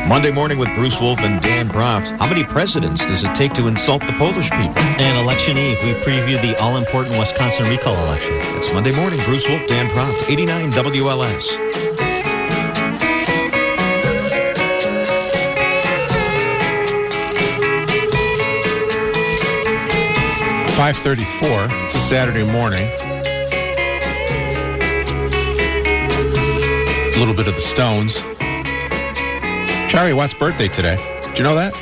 Monday morning with Bruce Wolf and Dan Proft. How many presidents does it take to insult the Polish people? And Election Eve, we preview the all-important Wisconsin recall election. It's Monday morning. Bruce Wolf, Dan Proft, 89 WLS. .534. It's a Saturday morning. A little bit of the Stones. Charlie Watt's birthday today. Did you know that?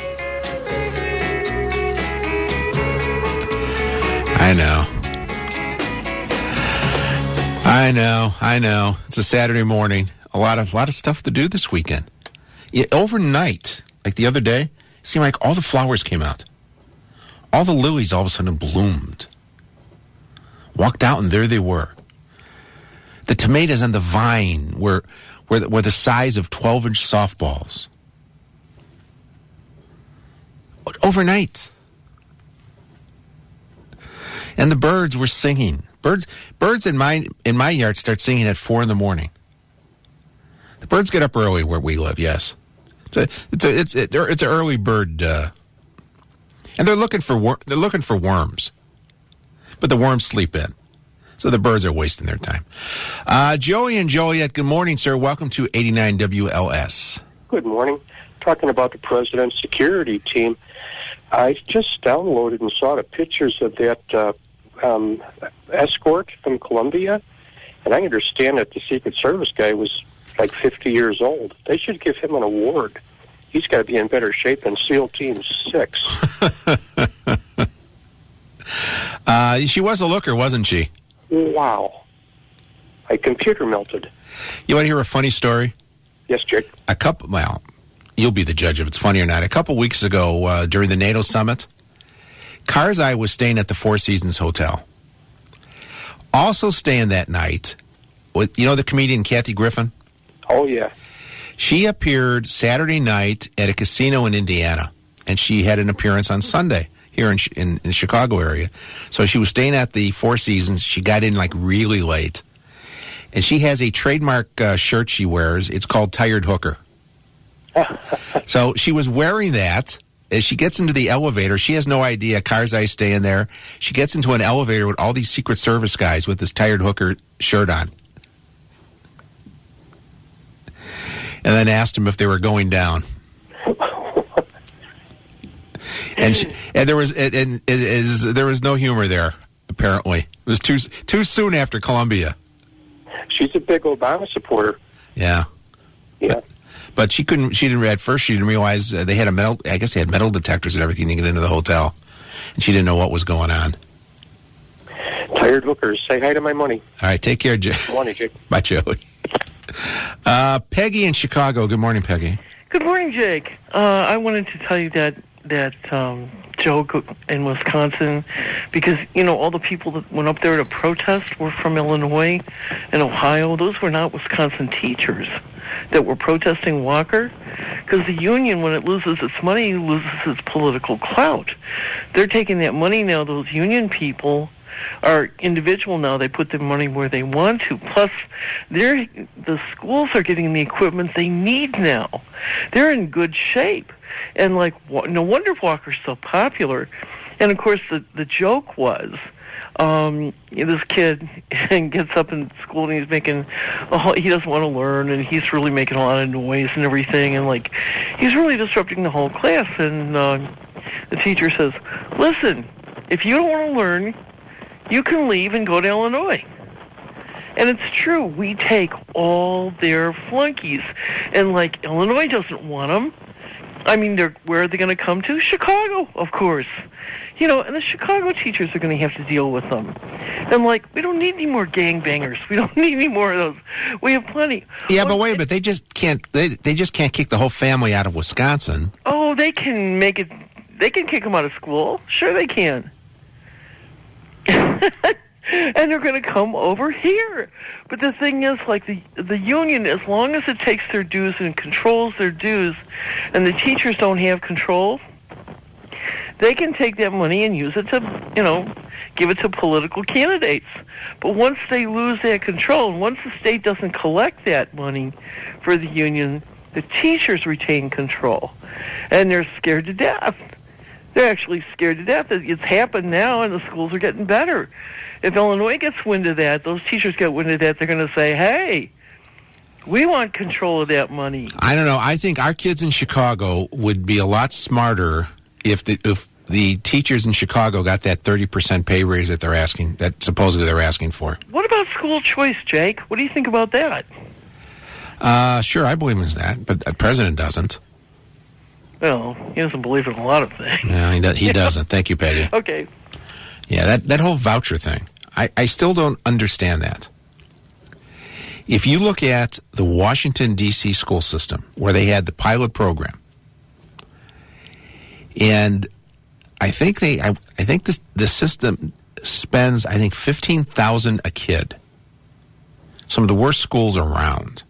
I know. It's a Saturday morning. A lot of stuff to do this weekend. Overnight, like the other day, it seemed like all the flowers came out. All the lilies all of a sudden bloomed. Walked out and there they were. The tomatoes on the vine were the size of 12-inch softballs. Overnight. And the birds were singing. Birds in my yard start singing at 4 a.m. The birds get up early where we live. Yes, it's an early bird, and they're looking for worms, but the worms sleep in, so the birds are wasting their time. Joey and Joliet, good morning, sir. Welcome to 89 WLS. Good morning. Talking about the president's security team, I just downloaded and saw the pictures of that escort from Colombia, and I understand that the Secret Service guy was like 50 years old. They should give him an award. He's got to be in better shape than SEAL Team 6. She was a looker, wasn't she? Wow. My computer melted. You want to hear a funny story? Yes, Jake. You'll be the judge if it's funny or not. A couple weeks ago, during the NATO summit, Karzai was staying at the Four Seasons Hotel. Also staying that night, the comedian Kathy Griffin? Oh, yeah. She appeared Saturday night at a casino in Indiana, and she had an appearance on Sunday here in the Chicago area. So she was staying at the Four Seasons. She got in like really late. And she has a trademark shirt she wears. It's called Tired Hooker. So she was wearing that. As she gets into the elevator, she has no idea Karzai's staying there. She gets into an elevator with all these Secret Service guys with this Tired Hooker shirt on. And then asked them if they were going down. And there was no humor there, apparently. It was too soon after Columbia. She's a big Obama supporter. Yeah. Yeah. But she didn't realize they had metal detectors and everything to get into the hotel. And she didn't know what was going on. Tired hookers. Say hi to my money. All right, take care, Jay. Morning, Jake. Bye, Joey. Peggy in Chicago. Good morning, Peggy. Good morning, Jake. I wanted to tell you that joke in Wisconsin, because, all the people that went up there to protest were from Illinois and Ohio. Those were not Wisconsin teachers that were protesting Walker, because the union, when it loses its money, loses its political clout. They're taking that money now. Those union people are individual now. They put their money where they want to. Plus, the schools are getting the equipment they need now. They're in good shape. And, no wonder Walker's so popular. And, of course, the joke was, this kid gets up in school and he doesn't want to learn, and he's really making a lot of noise and everything, and, he's really disrupting the whole class. And the teacher says, listen, if you don't want to learn, you can leave and go to Illinois. And it's true. We take all their flunkies. And, Illinois doesn't want them. I mean, where are they going to come to? Chicago, of course. And the Chicago teachers are going to have to deal with them. And, we don't need any more gangbangers. We don't need any more of those. We have plenty. Yeah, but wait a minute. They just can't kick the whole family out of Wisconsin. Oh, they can make it. They can kick them out of school. Sure they can. And they're going to come over here. But the thing is, the union, as long as it takes their dues and controls their dues, and the teachers don't have control, they can take that money and use it to, give it to political candidates. But once they lose that control, and once the state doesn't collect that money for the union, The teachers retain control, and they're scared to death. They're actually scared to death. It's happened now, and the schools are getting better. If Illinois gets wind of that, those teachers get wind of that, they're going to say, hey, we want control of that money. I don't know. I think our kids in Chicago would be a lot smarter if the teachers in Chicago got that 30% pay raise that supposedly they're asking for. What about school choice, Jake? What do you think about that? Sure, I believe in that, but the president doesn't. Well, he doesn't believe in a lot of things. No, he doesn't. Thank you, Peggy. Okay. Yeah, that whole voucher thing, I still don't understand that. If you look at the Washington, D.C. school system, where they had the pilot program, and I think the system spends, $15,000 a kid. Some of the worst schools around.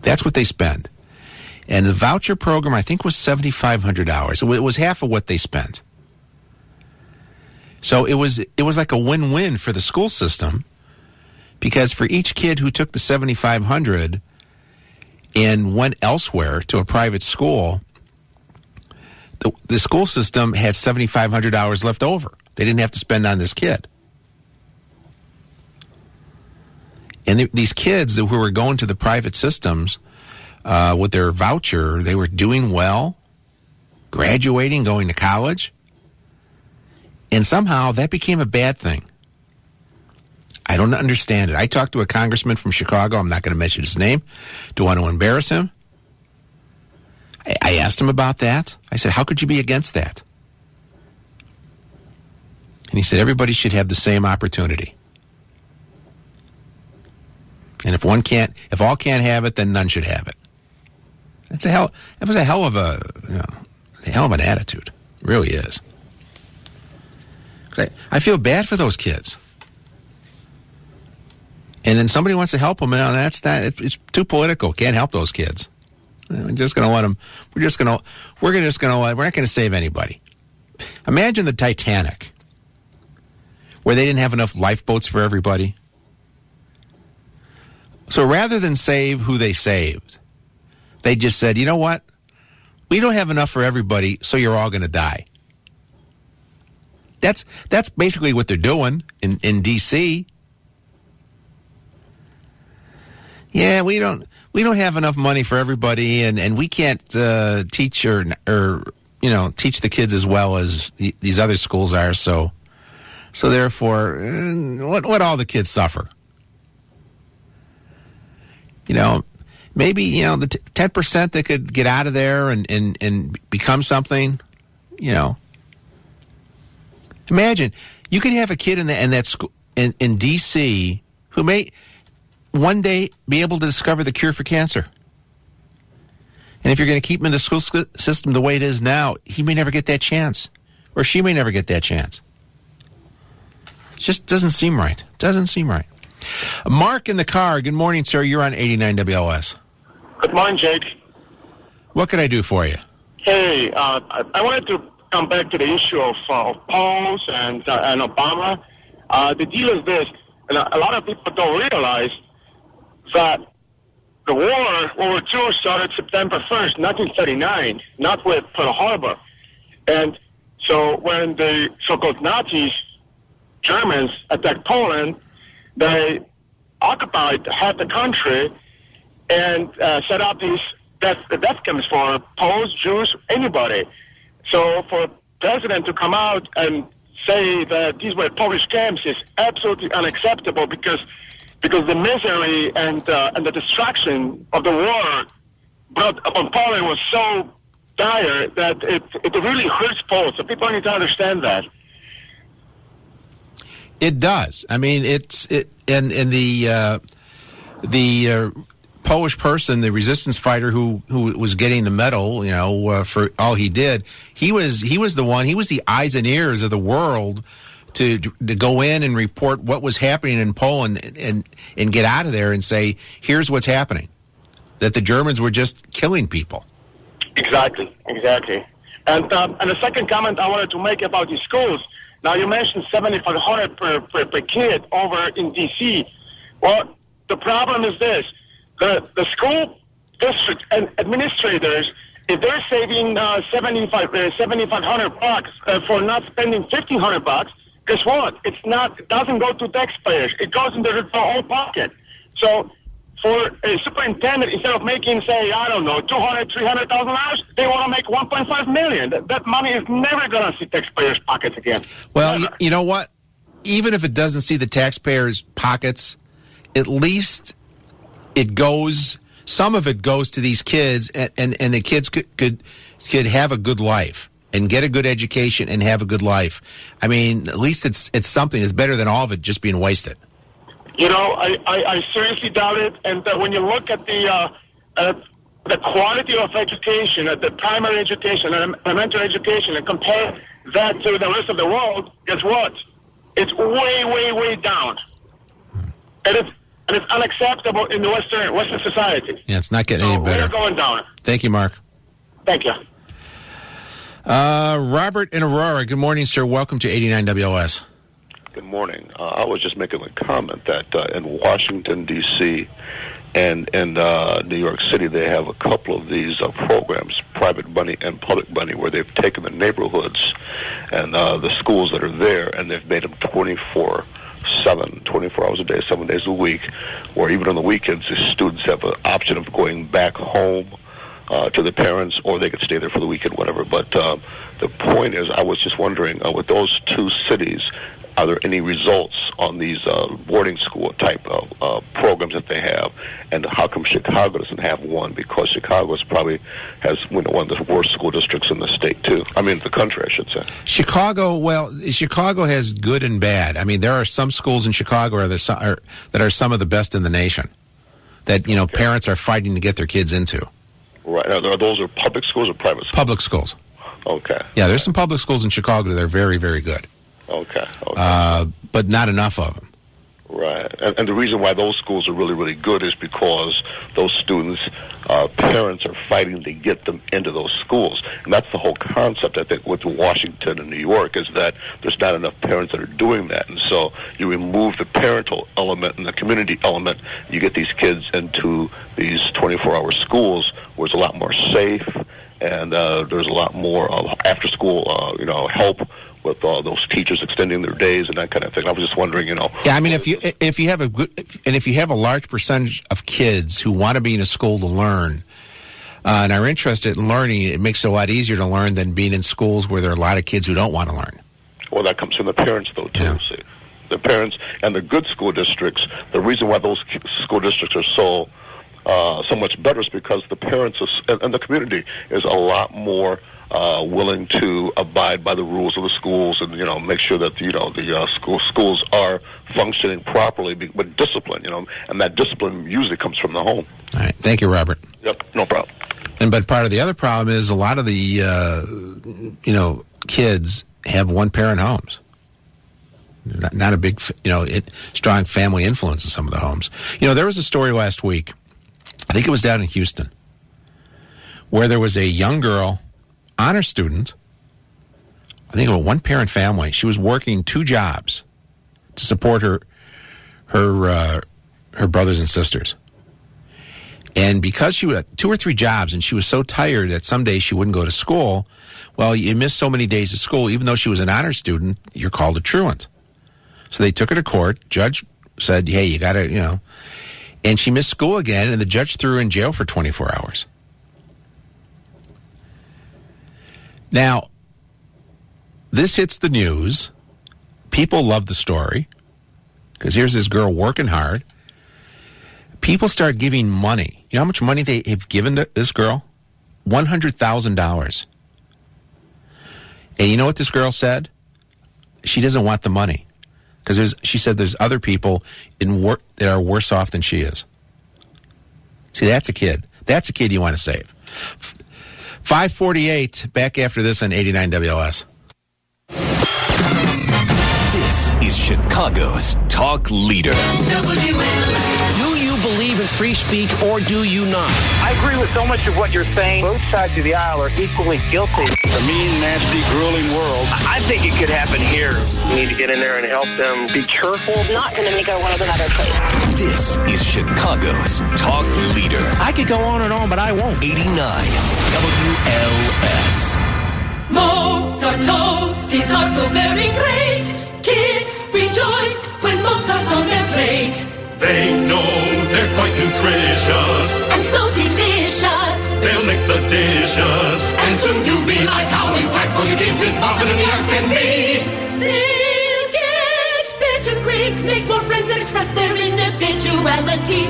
That's what they spend. And the voucher program, I think, was $7,500. It was half of what they spent. So it was like a win-win for the school system, because for each kid who took the $7,500 and went elsewhere to a private school, the school system had $7,500 left over. They didn't have to spend on this kid. And these kids who were going to the private systems with their voucher, they were doing well, graduating, going to college. And somehow that became a bad thing. I don't understand it. I talked to a congressman from Chicago. I'm not going to mention his name. Do I want to embarrass him? I asked him about that. I said, how could you be against that? And he said, everybody should have the same opportunity. And if all can't have it, then none should have it. That was a hell of an attitude. It really is. I feel bad for those kids. And then somebody wants to help them, and it's too political. Can't help those kids. We're just going to let them. We're not going to save anybody. Imagine the Titanic, where they didn't have enough lifeboats for everybody. So rather than save who they saved, they just said, you know what? We don't have enough for everybody, so you're all going to die. That's basically what they're doing in D.C. Yeah, we don't have enough money for everybody, and we can't teach or teach the kids as well as these other schools are. So therefore, what all the kids suffer. Maybe the 10% that could get out of there and become something. Imagine you could have a kid in that school in D.C. who may one day be able to discover the cure for cancer. And if you're going to keep him in the school system the way it is now, he may never get that chance, or she may never get that chance. It just doesn't seem right. Doesn't seem right. Mark in the car. Good morning, sir. You're on 89 WLS. Good morning, Jake. What can I do for you? Hey, I wanted to come back to the issue of polls and Obama. The deal is this, and a lot of people don't realize that the war, World War II, started September 1st, 1939, not with Pearl Harbor. And so when the so-called Nazis, Germans, attacked Poland, they occupied half the country and set up these death camps for Poles, Jews, anybody. So for the president to come out and say that these were Polish camps is absolutely unacceptable because the misery and the destruction of the war brought upon Poland was so dire that it really hurts Poles. So people need to understand that. It does. I mean, and the Polish person, the resistance fighter who was getting the medal, for all he did, he was the one. He was the eyes and ears of the world to go in and report what was happening in Poland and get out of there and say, here's what's happening, that the Germans were just killing people. Exactly. And the second comment I wanted to make about the schools. Now, you mentioned $7,500 per kid over in D.C. Well, the problem is this. The school district administrators, if they're saving $7,500 for not spending $1,500, guess what? It doesn't go to taxpayers. It goes into their own pocket. So for a superintendent, instead of making, say, I don't know, $200,000, $300,000, they want to make $1.5 million. That money is never going to see taxpayers' pockets again. Well, you know what? Even if it doesn't see the taxpayers' pockets, at least it goes. Some of it goes to these kids, and the kids could have a good life and get a good education and have a good life. I mean, at least it's something. It's better than all of it just being wasted. You know, I seriously doubt it. And when you look at the quality of education, at the primary education and elementary education, and compare that to the rest of the world, guess what? It's way, way, way down. And it's unacceptable in the Western society. Yeah, it's not getting any better. We're going down. Thank you, Mark. Thank you. Robert in Aurora, good morning, sir. Welcome to 89 WLS. Good morning. I was just making a comment that in Washington, D.C. and in New York City, they have a couple of these programs, private money and public money, where they've taken the neighborhoods and the schools that are there, and they've made them 24/7, 24 hours a day, 7 days a week, where even on the weekends, the students have an option of going back home to the parents, or they could stay there for the weekend, whatever. But the point is, I was just wondering, with those two cities, are there any results on these boarding school type of programs that they have? And how come Chicago doesn't have one? Because Chicago probably has one of the worst school districts in the state, too. I mean, the country, I should say. Chicago has good and bad. I mean, there are some schools in Chicago that are some of the best in the nation that, parents are fighting to get their kids into. Right. Now, those are public schools or private schools? Public schools. Okay. Yeah, there's some public schools in Chicago that are very, very good. Okay. But not enough of them. Right. And the reason why those schools are really, really good is because those students' parents are fighting to get them into those schools. And that's the whole concept, I think, with Washington and New York, is that there's not enough parents that are doing that. And so you remove the parental element and the community element, you get these kids into these 24-hour schools where it's a lot more safe, and there's a lot more after-school, help with those teachers extending their days and that kind of thing. I was just wondering, Yeah, I mean, if you have a large percentage of kids who want to be in a school to learn and are interested in learning, it makes it a lot easier to learn than being in schools where there are a lot of kids who don't want to learn. Well, that comes from the parents, though, too. Yeah. See, the parents and the good school districts. The reason why those school districts are so much better is because the parents and the community is a lot more willing to abide by the rules of the schools and, make sure that, the schools are functioning properly with discipline, and that discipline usually comes from the home. All right. Thank you, Robert. Yep, no problem. But part of the other problem is a lot of the, kids have one-parent homes. Not a big, strong family influence in some of the homes. There was a story last week, I think it was down in Houston, where there was a young girl, honor student, I think of a one-parent family. She was working 2 jobs to support her brothers and sisters. And because she had 2 or 3 jobs and she was so tired that some days she wouldn't go to school, well, you miss so many days of school. Even though she was an honor student, you're called a truant. So they took her to court. Judge said, hey, you got to, and she missed school again, and the judge threw her in jail for 24 hours. Now, this hits the news. People love the story because here's this girl working hard. People start giving money. You know how much money they have given to this girl? $100,000. And you know what this girl said? She doesn't want the money because she said there's other people that are worse off than she is. See, that's a kid. That's a kid you want to save. 5:48, back after this on 89 WLS. This is Chicago's talk leader. Do you believe in free speech, or do you not? I agree with so much of what you're saying. Both sides of the aisle are equally guilty. The mean, nasty, grueling world. I think it could happen here. We need to get in there and help them be careful. Not going to make our world a better place. This is Chicago's Talk Leader. I could go on and on, but I won't. 89 WLS. Mozart toasties are so very great. Kids rejoice when Mozart's on their plate. They know they're quite nutritious and so delicious. They'll make the dishes, and soon you realize how impactful your games involvement in the arts can be. They'll get better grades, make more friends, and express their individuality.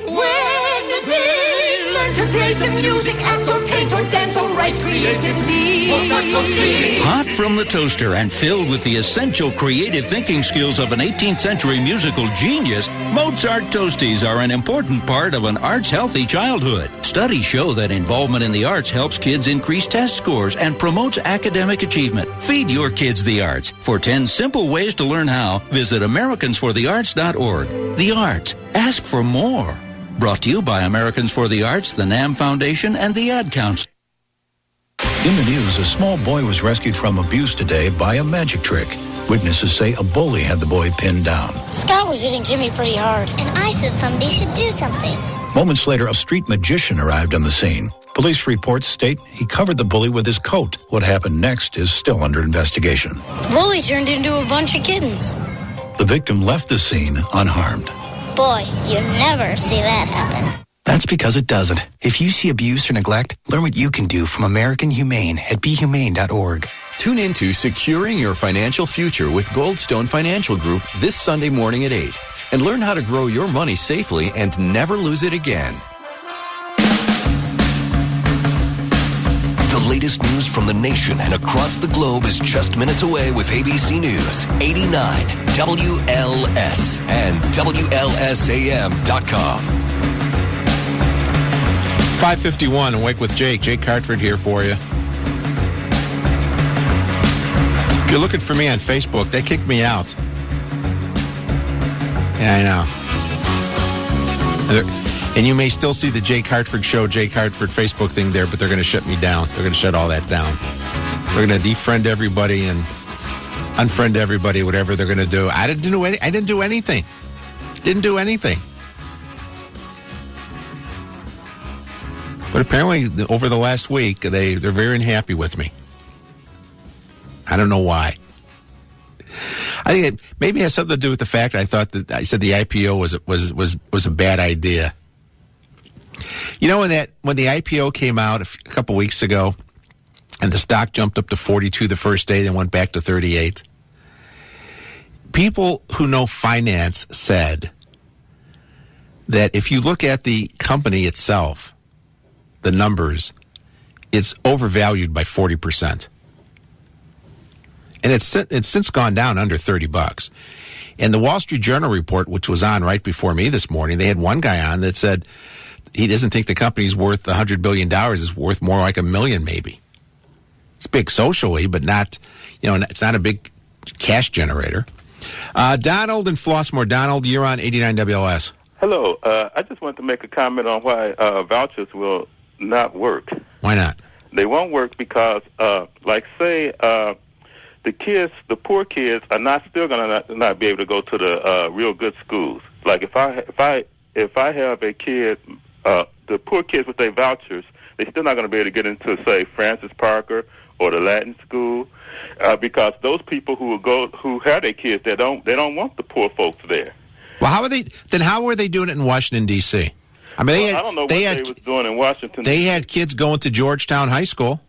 When they learn to praise the music, act or paint or dance or write creatively. Mozart toasties. Hot from the toaster and filled with the essential creative thinking skills of an 18th century musical genius, Mozart toasties are an important part of an arts-healthy childhood. Studies show that involvement in the arts helps kids increase test scores and promotes academic achievement. Feed your kids the arts. For 10 simple ways to learn how, visit AmericansForTheArts.org. The arts. Ask for more. Brought to you by Americans for the Arts, the NAM Foundation, and the Ad Council. In the news, a small boy was rescued from abuse today by a magic trick. Witnesses say a bully had the boy pinned down. Scott was hitting Timmy pretty hard, and I said somebody should do something. Moments later, a street magician arrived on the scene. Police reports state he covered the bully with his coat. What happened next is still under investigation. The bully turned into a bunch of kittens. The victim left the scene unharmed. Boy, you never see that happen. That's because it doesn't. If you see abuse or neglect, learn what you can do from American Humane at BeHumane.org. Tune into Securing Your Financial Future with Goldstone Financial Group this Sunday morning at 8 and learn how to grow your money safely and never lose it again. The latest news from the nation and across the globe is just minutes away with ABC News, 89 WLS and WLSAM.com. 5:51, Awake with Jake. Jake Hartford here for you. If you're looking for me on Facebook, they kicked me out. Yeah, I know. And you may still see the Jake Hartford Show, Jake Hartford Facebook thing there, but they're going to shut me down. They're going to shut all that down. They're going to defriend everybody and unfriend everybody, whatever they're going to do. I didn't do anything. Didn't do anything. But apparently, over the last week, they're very unhappy with me. I don't know why. I think it maybe has something to do with the fact I thought that I said the IPO was a bad idea. You know, when the IPO came out a couple weeks ago, and the stock jumped up to 42 the first day, then went back to 38. People who know finance said that if you look at the company itself, the numbers, it's overvalued by 40%. And it's since gone down under $30. And the Wall Street Journal report, which was on right before me this morning, they had one guy on that said he doesn't think the company's worth $100 billion. It's worth more like $1 million, maybe. It's big socially, but not, it's not a big cash generator. Donald in Flossmoor. Donald, you're on 89 WLS. Hello. I just want to make a comment on why vouchers will not work. Why not? They won't work because, the poor kids are still going to not be able to go to the real good schools. Like if I have a kid, the poor kids with their vouchers, they're still not going to be able to get into, say, Francis Parker or the Latin school, because those people who have their kids, they don't want the poor folks there. Well, how were they doing it in Washington D.C.? I mean, I don't know what they was doing in Washington. They had kids going to Georgetown High School.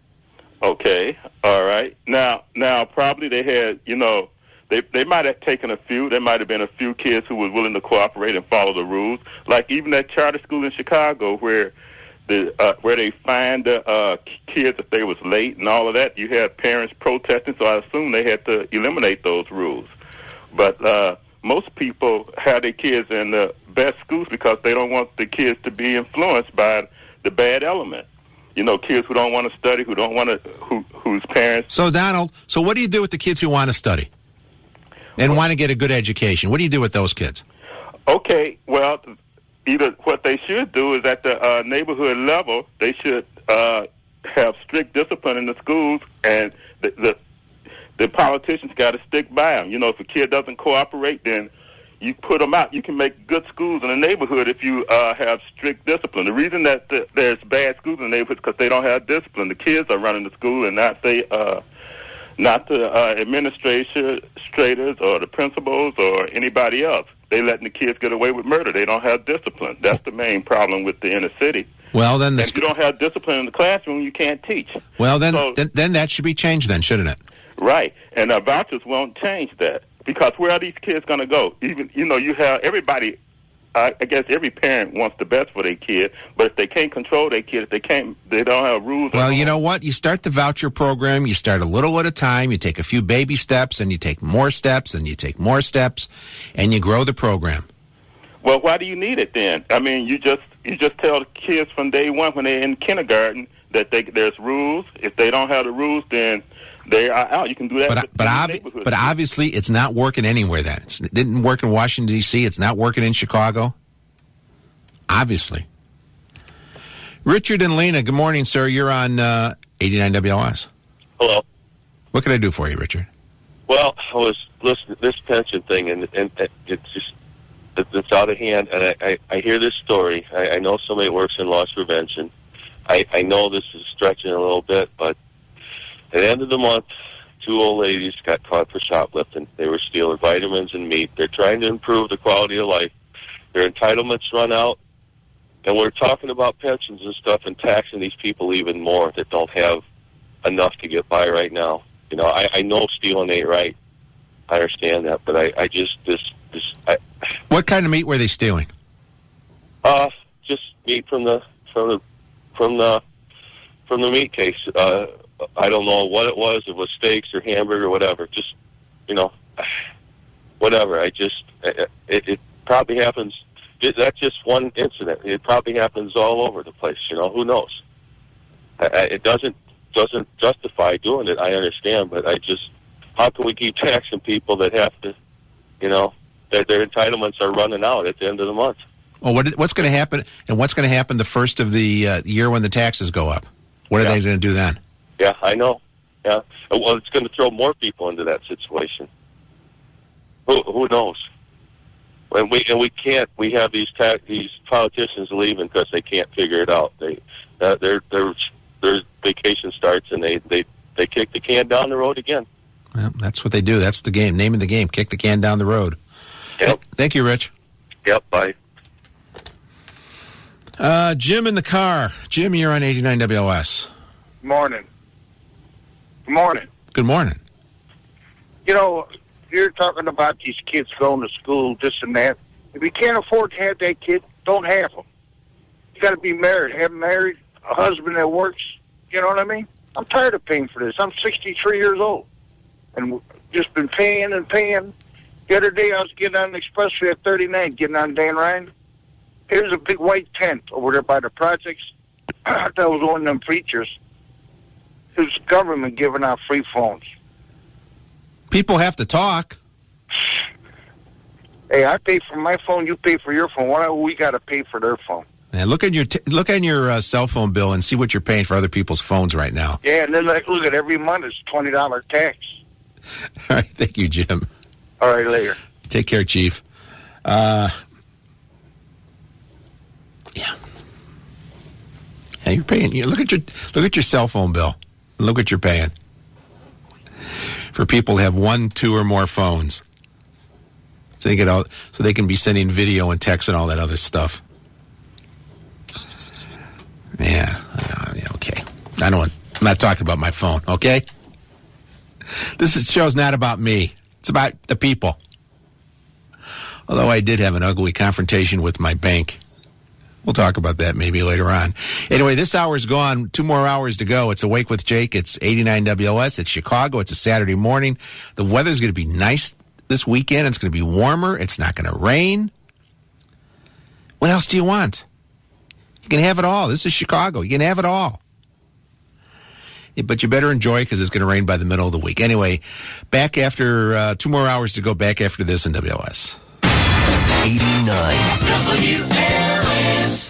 Okay, all right. Now, probably they had, they might have taken a few. There might have been a few kids who were willing to cooperate and follow the rules. Like even that charter school in Chicago, where they fined the kids if they was late and all of that. You had parents protesting, so I assume they had to eliminate those rules. But most people have their kids in the best schools because they don't want the kids to be influenced by the bad element. Kids who don't want to study, who don't want to, whose parents. So, Donald, what do you do with the kids who want to study and want to get a good education? What do you do with those kids? Okay, well, either what they should do is at the neighborhood level, they should have strict discipline in the schools, and the politicians got to stick by them. You know, if a kid doesn't cooperate, then you put them out. You can make good schools in the neighborhood if you have strict discipline. The reason that there's bad schools in the neighborhood is because they don't have discipline. The kids are running the school and not the administrators or the principals or anybody else. They letting the kids get away with murder. They don't have discipline. That's the main problem with the inner city. Well, then, if you don't have discipline in the classroom, you can't teach. Well, then that should be changed, then, shouldn't it? Right, and vouchers won't change that, because where are these kids going to go? Even you have everybody. I guess every parent wants the best for their kid, but if they can't control their kid, they don't have rules. Well, you know what? You start the voucher program. You start a little at a time. You take a few baby steps, and you take more steps, and you take more steps, and you grow the program. Well, why do you need it then? I mean, you just tell the kids from day one when they're in kindergarten that there's rules. If they don't have the rules, then they are out. You can do that. But obviously, it's not working anywhere. Then it didn't work in Washington D.C. It's not working in Chicago. Obviously. Richard and Lena, good morning, sir. You're on 89 WLS. Hello. What can I do for you, Richard? Well, I was listening to this pension thing, and it's out of hand. And I hear this story. I know somebody works in loss prevention. I know this is stretching a little bit, but at the end of the month, 2 old ladies got caught for shoplifting. They were stealing vitamins and meat. They're trying to improve the quality of life. Their entitlements run out. And we're talking about pensions and stuff and taxing these people even more that don't have enough to get by right now. You know, I know stealing ain't right. I understand that, but I just What kind of meat were they stealing? Just meat from the meat case. I don't know what it was. It was steaks or hamburger or whatever. Just, whatever. It probably happens. That's just one incident. It probably happens all over the place. Who knows? It doesn't justify doing it. I understand, but how can we keep taxing people that have to, that their entitlements are running out at the end of the month? Well, what's going to happen? And what's going to happen the first of the year when the taxes go up? What are they going to do then? Yeah, I know. Yeah. Well, it's going to throw more people into that situation. Who knows? And we can't. We have these politicians leaving because they can't figure it out. Their vacation starts and they kick the can down the road again. Well, that's what they do. That's the game. Name of the game. Kick the can down the road. Yep. Thank you, Rich. Yep. Bye. Jim in the car. Jim, you're on 89 WLS. Morning. Good morning. Good morning. You're talking about these kids going to school, this and that. If you can't afford to have that kid, don't have them. You got to be married. Have a husband that works. You know what I mean? I'm tired of paying for this. I'm 63 years old, and just been paying and paying. The other day, I was getting on the expressway at 39, getting on Dan Ryan. There's a big white tent over there by the projects. I thought it was one of them preachers. It was the government giving out free phones. People have to talk. Hey, I pay for my phone. You pay for your phone. Why do we got to pay for their phone? Man, look at your cell phone bill and see what you're paying for other people's phones right now. Yeah, and then look at every month it's $20 tax. All right, thank you, Jim. All right, later. Take care, Chief. Yeah, you're paying. Look at your cell phone bill. Look what you're paying for people to have 1, 2, or more phones, so they can be sending video and text and all that other stuff. Yeah, okay. I'm not talking about my phone. Okay, this show's not about me. It's about the people. Although I did have an ugly confrontation with my bank. We'll talk about that maybe later on. Anyway, this hour's gone. 2 more hours to go. It's Awake with Jake. It's 89 WLS. It's Chicago. It's a Saturday morning. The weather's going to be nice this weekend. It's going to be warmer. It's not going to rain. What else do you want? You can have it all. This is Chicago. You can have it all. But you better enjoy it because it's going to rain by the middle of the week. Anyway, back after 2 more hours to go, back after this in WLS. 89 WLS. WLS.